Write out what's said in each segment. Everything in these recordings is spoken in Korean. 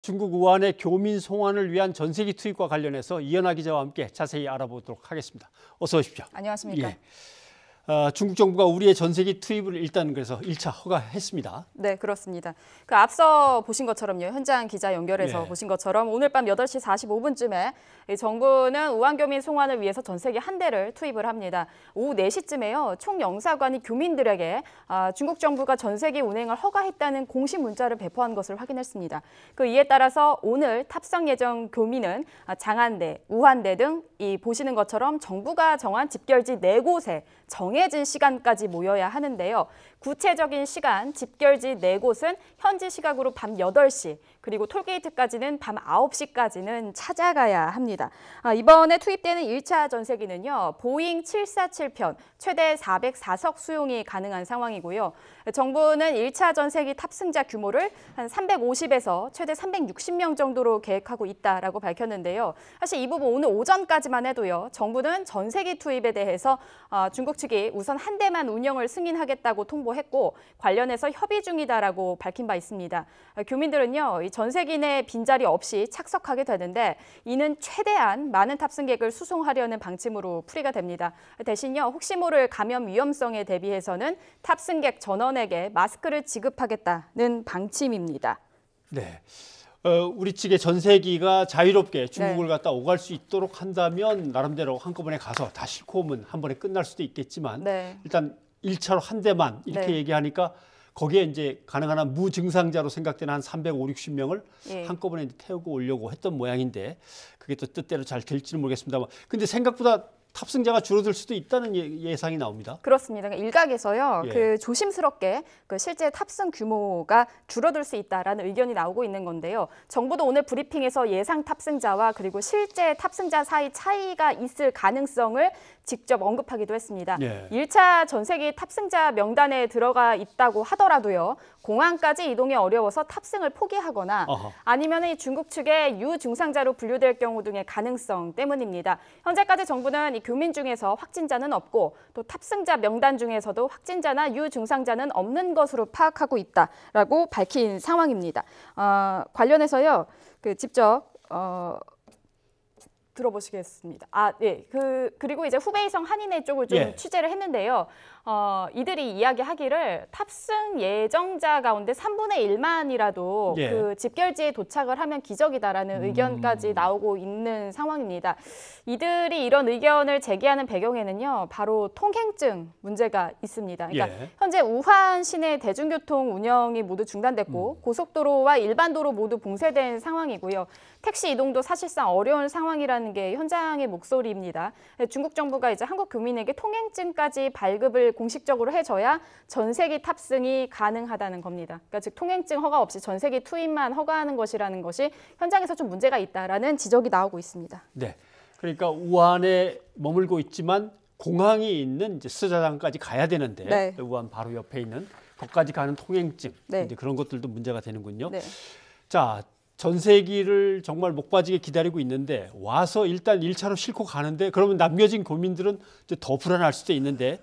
중국 우한의 교민 송환을 위한 전세기 투입과 관련해서 이현아 기자와 함께 자세히 알아보도록 하겠습니다. 어서 오십시오. 안녕하십니까. 예. 중국 정부가 우리의 전세기 투입을 일단 그래서 1차 허가했습니다. 네, 그렇습니다. 앞서 보신 것처럼요. 현장 기자 연결해서 보신 것처럼 오늘 밤 8시 45분쯤에 정부는 우한 교민 송환을 위해서 전세기 한 대를 투입을 합니다. 오후 4시쯤에요. 총영사관이 교민들에게 중국 정부가 전세기 운행을 허가했다는 공식 문자를 배포한 것을 확인했습니다. 이에 따라서 오늘 탑승 예정 교민은 장안대, 우한대 등 이 보시는 것처럼 정부가 정한 집결지 4곳에 정해진 시간까지 모여야 하는데요. 구체적인 시간, 집결지 4곳은 현지 시각으로 밤 8시, 그리고 톨게이트까지는 밤 9시까지는 찾아가야 합니다. 이번에 투입되는 1차 전세기는요. 보잉 747편, 최대 404석 수용이 가능한 상황이고요. 정부는 1차 전세기 탑승자 규모를 한 350에서 최대 360명 정도로 계획하고 있다라고 밝혔는데요. 사실 이 부분 오늘 오전까지만 해도요. 정부는 전세기 투입에 대해서 중국 측이 우선 한 대만 운영을 승인하겠다고 통보했고 관련해서 협의 중이다라고 밝힌 바 있습니다. 교민들은요. 이 전세기 내 빈자리 없이 착석하게 되는데 이는 최대한 많은 탑승객을 수송하려는 방침으로 풀이가 됩니다. 대신요. 혹시 모를 감염 위험성에 대비해서는 탑승객 전원에게 마스크를 지급하겠다는 방침입니다. 네. 우리 측의 전세기가 자유롭게 중국을 갖다 오갈 수 있도록 한다면 나름대로 한꺼번에 가서 다 싣고 오면 한 번에 끝날 수도 있겠지만 일단 1차로 한 대만 이렇게 얘기하니까 거기에 이제 가능한 한 무증상자로 생각되는 한 350, 60명을 한꺼번에 태우고 오려고 했던 모양인데 그게 또 뜻대로 잘 될지는 모르겠습니다만 근데 생각보다 탑승자가 줄어들 수도 있다는 예상이 나옵니다. 그렇습니다. 일각에서요, 조심스럽게 실제 탑승 규모가 줄어들 수 있다라는 의견이 나오고 있는 건데요. 정부도 오늘 브리핑에서 예상 탑승자와 그리고 실제 탑승자 사이 차이가 있을 가능성을 직접 언급하기도 했습니다. 1차 전세기 탑승자 명단에 들어가 있다고 하더라도요. 공항까지 이동이 어려워서 탑승을 포기하거나 아니면 중국 측의 유증상자로 분류될 경우 등의 가능성 때문입니다. 현재까지 정부는 이 교민 중에서 확진자는 없고 또 탑승자 명단 중에서도 확진자나 유증상자는 없는 것으로 파악하고 있다라고 밝힌 상황입니다. 관련해서요. 직접 들어보시겠습니다. 그리고 이제 후베이성 한인회 쪽을 좀 취재를 했는데요. 이들이 이야기하기를 탑승 예정자 가운데 3분의 1만이라도 그 집결지에 도착을 하면 기적이다라는 의견까지 나오고 있는 상황입니다. 이들이 이런 의견을 제기하는 배경에는요. 바로 통행증 문제가 있습니다. 그러니까 현재 우한 시내 대중교통 운영이 모두 중단됐고 고속도로와 일반 도로 모두 봉쇄된 상황이고요. 택시 이동도 사실상 어려운 상황이라는 게 현장의 목소리입니다. 중국 정부가 이제 한국 교민에게 통행증까지 발급을 공식적으로 해줘야 전세기 탑승이 가능하다는 겁니다. 그러니까 즉 통행증 허가 없이 전세기 투입만 허가하는 것이라는 것이 현장에서 좀 문제가 있다라는 지적이 나오고 있습니다. 네, 그러니까 우한에 머물고 있지만 공항이 있는 이제 스자장까지 가야 되는데 우한 바로 옆에 있는 거기까지 가는 통행증 이제 그런 것들도 문제가 되는군요. 자. 전세기를 정말 목 빠지게 기다리고 있는데 와서 일단 1차로 싣고 가는데 그러면 남겨진 교민들은 이제 더 불안할 수도 있는데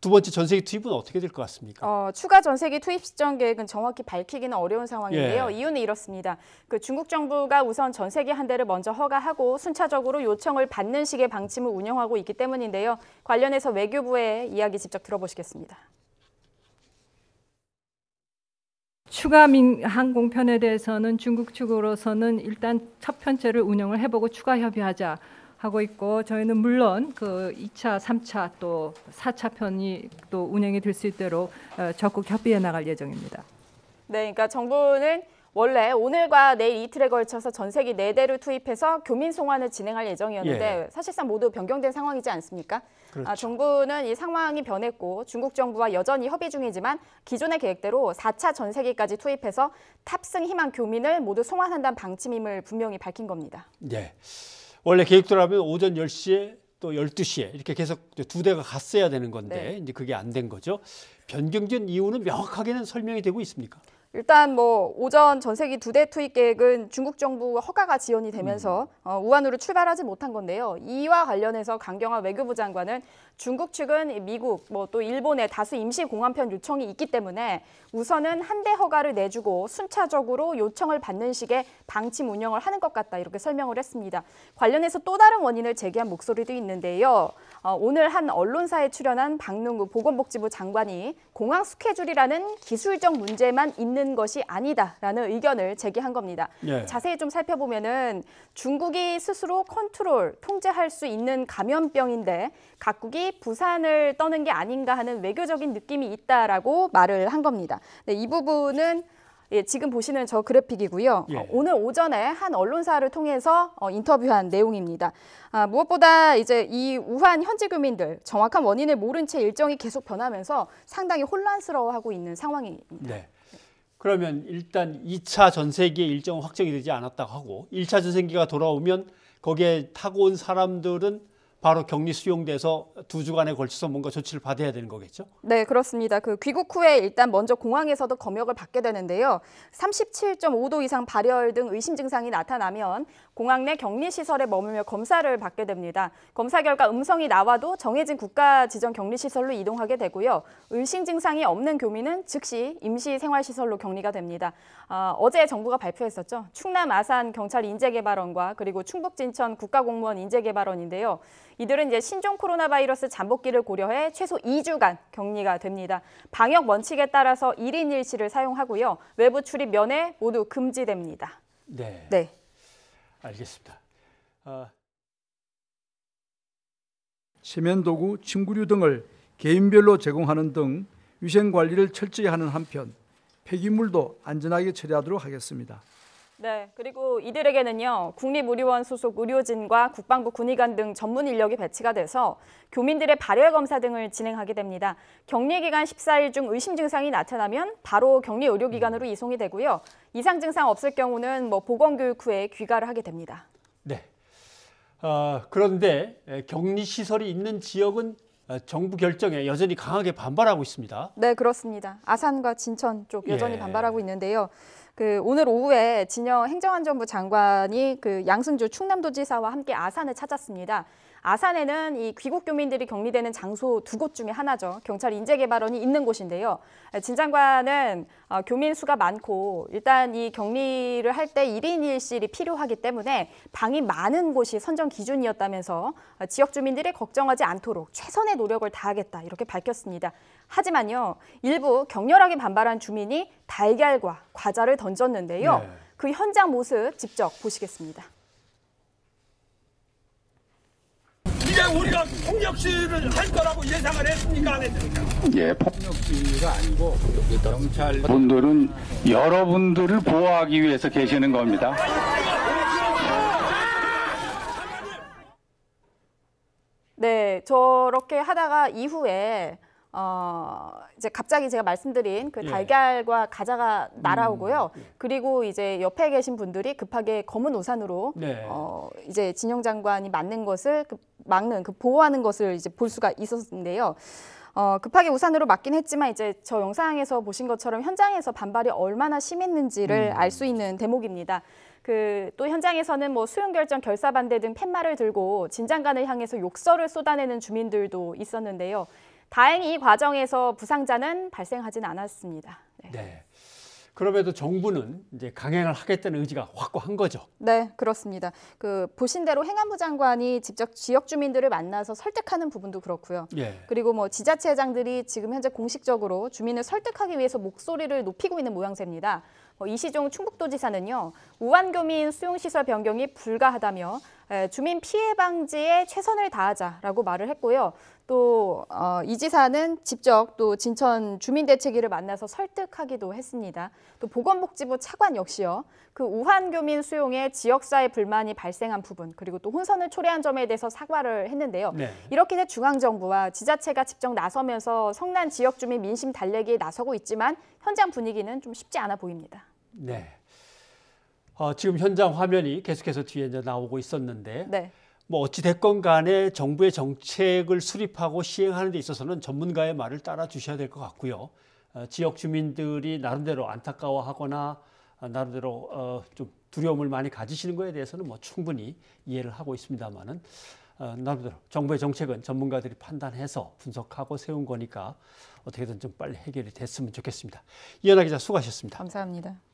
두 번째 전세기 투입은 어떻게 될 것 같습니까? 추가 전세기 투입 시점 계획은 정확히 밝히기는 어려운 상황인데요. 이유는 이렇습니다. 중국 정부가 우선 전세기 한 대를 먼저 허가하고 순차적으로 요청을 받는 식의 방침을 운영하고 있기 때문인데요. 관련해서 외교부의 이야기 직접 들어보시겠습니다. 추가 항공편에 대해서는 중국 측으로서는 일단 첫 편째를 운영을 해보고 추가 협의하자 하고 있고 저희는 물론 그 2차, 3차 또 4차 편이 또 운영이 될 수 있도록 적극 협의해 나갈 예정입니다. 네, 그러니까 정부는 원래 오늘과 내일 이틀에 걸쳐서 전세기 4대를 투입해서 교민 송환을 진행할 예정이었는데 사실상 모두 변경된 상황이지 않습니까? 정부는 이 상황이 변했고 중국 정부와 여전히 협의 중이지만 기존의 계획대로 4차 전세기까지 투입해서 탑승 희망 교민을 모두 송환한다는 방침임을 분명히 밝힌 겁니다. 네, 원래 계획대로라면 오전 10시에 또 12시에 이렇게 계속 두 대가 갔어야 되는 건데 이제 그게 안 된 거죠. 변경된 이유는 명확하게는 설명이 되고 있습니까? 일단 뭐 오전 전세기 2대 투입 계획은 중국 정부 허가가 지연이 되면서 우한으로 출발하지 못한 건데요. 이와 관련해서 강경화 외교부 장관은 중국 측은 미국, 뭐 또 일본의 다수 임시 공항편 요청이 있기 때문에 우선은 한 대 허가를 내주고 순차적으로 요청을 받는 식의 방침 운영을 하는 것 같다 이렇게 설명을 했습니다. 관련해서 또 다른 원인을 제기한 목소리도 있는데요. 오늘 한 언론사에 출연한 박능우 보건복지부 장관이 공항 스케줄이라는 기술적 문제만 있는 것이 아니다라는 의견을 제기한 겁니다. 예. 자세히 좀 살펴보면은 중국이 스스로 통제할 수 있는 감염병인데 각국이 부산을 떠는 게 아닌가 하는 외교적인 느낌이 있다라고 말을 한 겁니다. 네, 이 부분은 지금 보시는 저 그래픽이고요. 예. 오늘 오전에 한 언론사를 통해서 인터뷰한 내용입니다. 무엇보다 이제 이 우한 현지 교민들 정확한 원인을 모른 채 일정이 계속 변하면서 상당히 혼란스러워하고 있는 상황입니다. 네. 그러면 일단 2차 전세기의 일정은 확정이 되지 않았다고 하고 1차 전세기가 돌아오면 거기에 타고 온 사람들은 바로 격리 수용돼서 2주간에 걸쳐서 뭔가 조치를 받아야 되는 거겠죠? 네, 그렇습니다. 그 귀국 후에 일단 먼저 공항에서도 검역을 받게 되는데요. 37.5도 이상 발열 등 의심 증상이 나타나면 공항 내 격리시설에 머물며 검사를 받게 됩니다. 검사 결과 음성이 나와도 정해진 국가 지정 격리시설로 이동하게 되고요. 의심 증상이 없는 교민은 즉시 임시생활시설로 격리가 됩니다. 어제 정부가 발표했었죠. 충남 아산 경찰 인재개발원과 그리고 충북 진천 국가공무원 인재개발원인데요. 이들은 이제 신종 코로나 바이러스 잠복기를 고려해 최소 2주간 격리가 됩니다. 방역 원칙에 따라서 1인 1실을 사용하고요. 외부 출입 면회 모두 금지됩니다. 네. 네. 알겠습니다. 세면도구, 침구류 등을 개인별로 제공하는 등 위생 관리를 철저히 하는 한편 폐기물도 안전하게 처리하도록 하겠습니다. 네, 그리고 이들에게는요, 국립의료원 소속 의료진과 국방부 군의관 등 전문 인력이 배치가 돼서 교민들의 발열 검사 등을 진행하게 됩니다. 격리 기간 14일 중 의심 증상이 나타나면 바로 격리 의료기관으로 이송이 되고요. 이상 증상 없을 경우는 보건교육 후에 귀가를 하게 됩니다. 네. 그런데 격리 시설이 있는 지역은 정부 결정에 여전히 강하게 반발하고 있습니다. 네, 그렇습니다. 아산과 진천 쪽 여전히 예. 반발하고 있는데요. 오늘 오후에 진영 행정안전부 장관이 양승주 충남도지사와 함께 아산을 찾았습니다. 아산에는 이 귀국 교민들이 격리되는 장소 2곳 중에 하나죠. 경찰 인재개발원이 있는 곳인데요. 진 장관은 교민 수가 많고 일단 이 격리를 할 때 1인 1실이 필요하기 때문에 방이 많은 곳이 선정 기준이었다면서 지역 주민들이 걱정하지 않도록 최선의 노력을 다하겠다 이렇게 밝혔습니다. 하지만요, 일부 격렬하게 반발한 주민이 달걀과 과자를 던졌는데요. 네. 그 현장 모습 직접 보시겠습니다. 이제 우리가 폭력시위를 할 거라고 예상을 했습니까? 안 했습니까? 예, 폭력시위가 아니고 경찰 분들은 여러분들을 보호하기 위해서 계시는 겁니다. 네, 저렇게 하다가 이후에 이제 갑자기 제가 말씀드린 그 예. 달걀과 과자가 날아오고요. 그리고 이제 옆에 계신 분들이 급하게 검은 우산으로 네. 이제 진영 장관이 막는 보호하는 것을 이제 볼 수가 있었는데요. 급하게 우산으로 막긴 했지만 이제 저 영상에서 보신 것처럼 현장에서 반발이 얼마나 심했는지를 알 수 있는 대목입니다. 또 현장에서는 수용결정 결사반대 등 팻말을 들고 진 장관을 향해서 욕설을 쏟아내는 주민들도 있었는데요. 다행히 이 과정에서 부상자는 발생하진 않았습니다. 네. 네. 그럼에도 정부는 이제 강행을 하겠다는 의지가 확고한 거죠. 네, 그렇습니다. 보신 대로 행안부 장관이 직접 지역 주민들을 만나서 설득하는 부분도 그렇고요. 예. 그리고 지자체장들이 지금 현재 공식적으로 주민을 설득하기 위해서 목소리를 높이고 있는 모양새입니다. 이시종 충북도지사는요, 우한교민 수용시설 변경이 불가하다며 주민 피해 방지에 최선을 다하자라고 말을 했고요. 또 이 지사는 직접 또 진천 주민대책위를 만나서 설득하기도 했습니다. 또 보건복지부 차관 역시요, 우한교민 수용에 지역사회 불만이 발생한 부분 그리고 또 혼선을 초래한 점에 대해서 사과를 했는데요. 네. 이렇게 해서 중앙정부와 지자체가 직접 나서면서 성난 지역 주민 민심 달래기에 나서고 있지만 현장 분위기는 좀 쉽지 않아 보입니다. 네. 지금 현장 화면이 계속해서 뒤에 이제 나오고 있었는데, 네. 어찌 됐건 간에 정부의 정책을 수립하고 시행하는 데 있어서는 전문가의 말을 따라 주셔야 될 것 같고요. 지역 주민들이 나름대로 안타까워하거나 나름대로 좀 두려움을 많이 가지시는 것에 대해서는 뭐 충분히 이해를 하고 있습니다만은 나름대로 정부의 정책은 전문가들이 판단해서 분석하고 세운 거니까 어떻게든 좀 빨리 해결이 됐으면 좋겠습니다. 이현아 기자 수고하셨습니다. 감사합니다.